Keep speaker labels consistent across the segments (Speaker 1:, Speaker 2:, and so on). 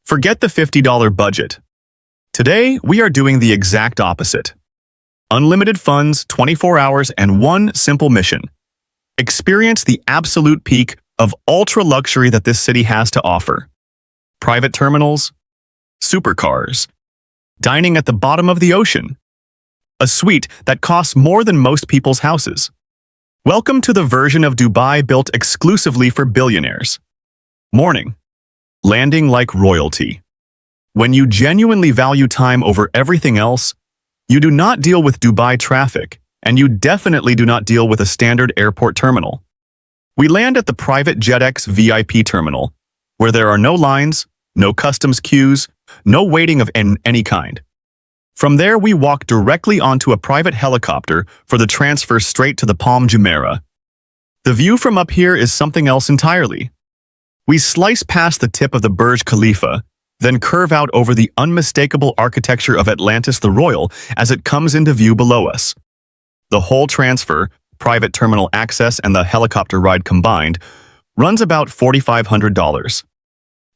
Speaker 1: Forget the $50 budget. Today, we are doing the exact opposite. Unlimited funds, 24 hours, and one simple mission. Experience the absolute peak of ultra luxury that this city has to offer. Private terminals, supercars, dining at the bottom of the ocean, a suite that costs more than most people's houses. Welcome to the version of Dubai built exclusively for billionaires. Morning. Landing like royalty. When you genuinely value time over everything else, you do not deal with Dubai traffic, and you definitely do not deal with a standard airport terminal. We land at the private JetX VIP terminal, where there are no lines, no customs queues, no waiting of any kind. From there, we walk directly onto a private helicopter for the transfer straight to the Palm Jumeirah. The view from up here is something else entirely. We slice past the tip of the Burj Khalifa, then curve out over the unmistakable architecture of Atlantis the Royal as it comes into view below us. The whole transfer, private terminal access and the helicopter ride combined, runs about $4,500.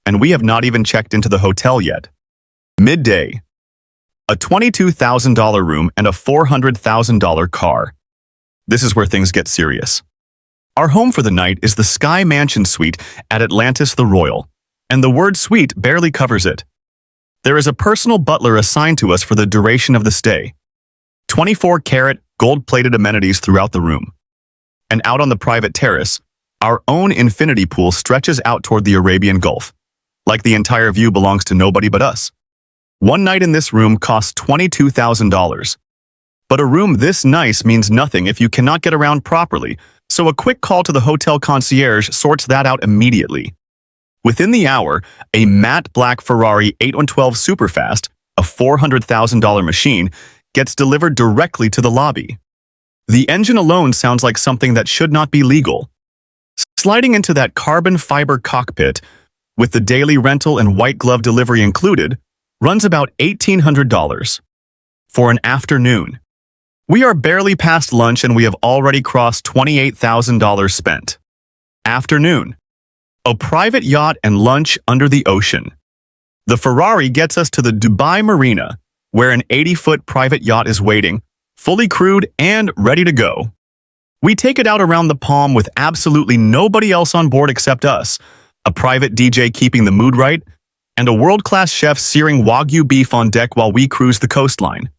Speaker 1: And we have not even checked into the hotel yet. Midday. A $22,000 room and a $400,000 car. This is where things get serious. Our home for the night is the Sky Mansion Suite at Atlantis the Royal, and the word suite barely covers it. There is a personal butler assigned to us for the duration of the stay. 24-karat, gold-plated amenities throughout the room. And out on the private terrace, our own infinity pool stretches out toward the Arabian Gulf, like the entire view belongs to nobody but us. One night in this room costs $22,000. But a room this nice means nothing if you cannot get around properly, so a quick call to the hotel concierge sorts that out immediately. Within the hour, a matte black Ferrari 812 Superfast, a $400,000 machine, gets delivered directly to the lobby. The engine alone sounds like something that should not be legal. Sliding into that carbon fiber cockpit, with the daily rental and white glove delivery included, runs about $1,800 for an afternoon. We are barely past lunch and we have already crossed $28,000 spent. Afternoon. A private yacht and lunch under the ocean. The Ferrari gets us to the Dubai Marina, where an 80-foot private yacht is waiting, fully crewed and ready to go. We take it out around the Palm with absolutely nobody else on board except us, a private DJ keeping the mood right, and a world-class chef searing Wagyu beef on deck while we cruise the coastline.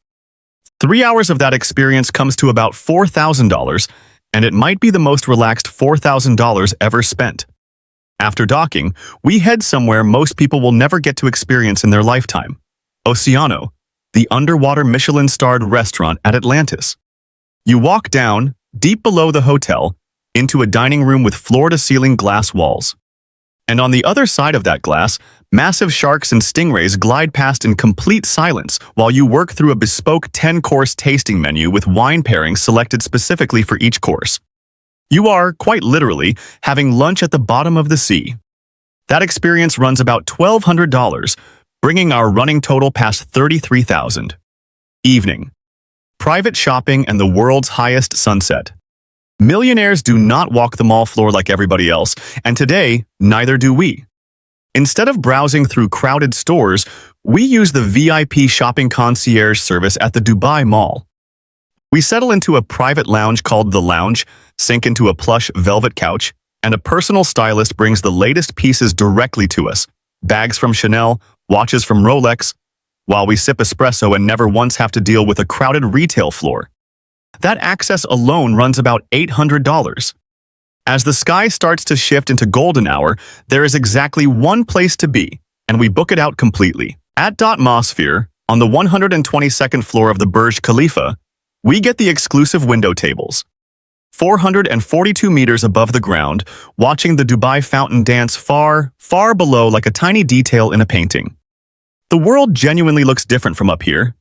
Speaker 1: 3 hours of that experience comes to about $4,000, and it might be the most relaxed $4,000 ever spent. After docking, we head somewhere most people will never get to experience in their lifetime. Oceano, the underwater Michelin-starred restaurant at Atlantis. You walk down, deep below the hotel, into a dining room with floor-to-ceiling glass walls. And on the other side of that glass, massive sharks and stingrays glide past in complete silence while you work through a bespoke 10-course tasting menu with wine pairings selected specifically for each course. You are, quite literally, having lunch at the bottom of the sea. That experience runs about $1,200, bringing our running total past $33,000. Evening. Private shopping and the world's highest sunset. Millionaires do not walk the mall floor like everybody else, and today, neither do we. Instead of browsing through crowded stores, we use the VIP shopping concierge service at the Dubai Mall. We settle into a private lounge called The Lounge, sink into a plush velvet couch, and a personal stylist brings the latest pieces directly to us, bags from Chanel, watches from Rolex, while we sip espresso and never once have to deal with a crowded retail floor. That access alone runs about $800. As the sky starts to shift into golden hour, there is exactly one place to be, and we book it out completely. At Dotmosphere, on the 122nd floor of the Burj Khalifa, we get the exclusive window tables. 442 meters above the ground, watching the Dubai fountain dance far, far below like a tiny detail in a painting. The world genuinely looks different from up here.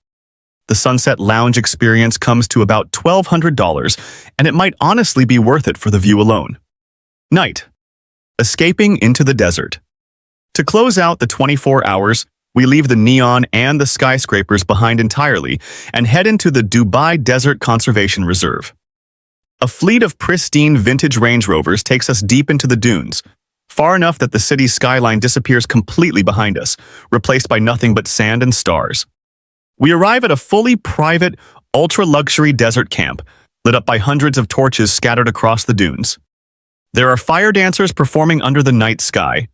Speaker 1: The Sunset Lounge experience comes to about $1,200, and it might honestly be worth it for the view alone. Night. Escaping into the desert. To close out the 24 hours, we leave the neon and the skyscrapers behind entirely and head into the Dubai Desert Conservation Reserve. A fleet of pristine vintage Range Rovers takes us deep into the dunes, far enough that the city's skyline disappears completely behind us, replaced by nothing but sand and stars. We arrive at a fully private, ultra-luxury desert camp, lit up by hundreds of torches scattered across the dunes. There are fire dancers performing under the night sky.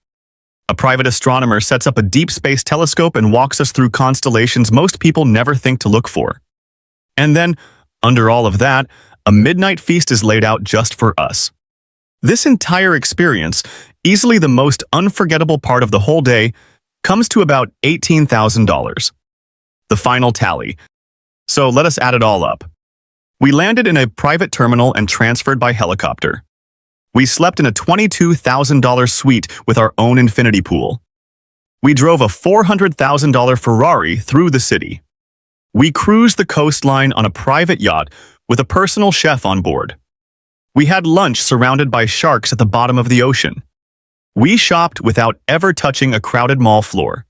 Speaker 1: A private astronomer sets up a deep space telescope and walks us through constellations most people never think to look for. And then, under all of that, a midnight feast is laid out just for us. This entire experience, easily the most unforgettable part of the whole day, comes to about $18,000. The final tally. So let us add it all up. We landed in a private terminal and transferred by helicopter. We slept in a $22,000 suite with our own infinity pool. We drove a $400,000 Ferrari through the city. We cruised the coastline on a private yacht with a personal chef on board. We had lunch surrounded by sharks at the bottom of the ocean. We shopped without ever touching a crowded mall floor.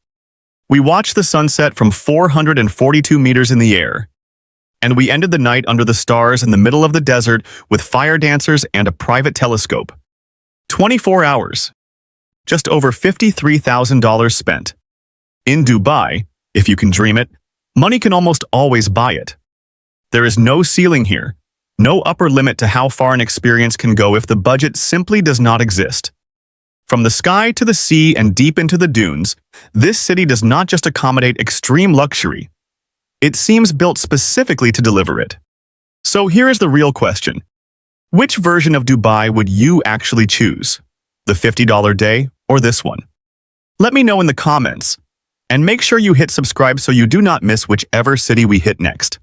Speaker 1: We watched the sunset from 442 meters in the air. And we ended the night under the stars in the middle of the desert with fire dancers and a private telescope. 24 hours. Just over $53,000 spent. In Dubai, if you can dream it, money can almost always buy it. There is no ceiling here, no upper limit to how far an experience can go if the budget simply does not exist. From the sky to the sea and deep into the dunes, this city does not just accommodate extreme luxury. It seems built specifically to deliver it. So here is the real question. Which version of Dubai would you actually choose? The $50 day or this one? Let me know in the comments. And make sure you hit subscribe so you do not miss whichever city we hit next.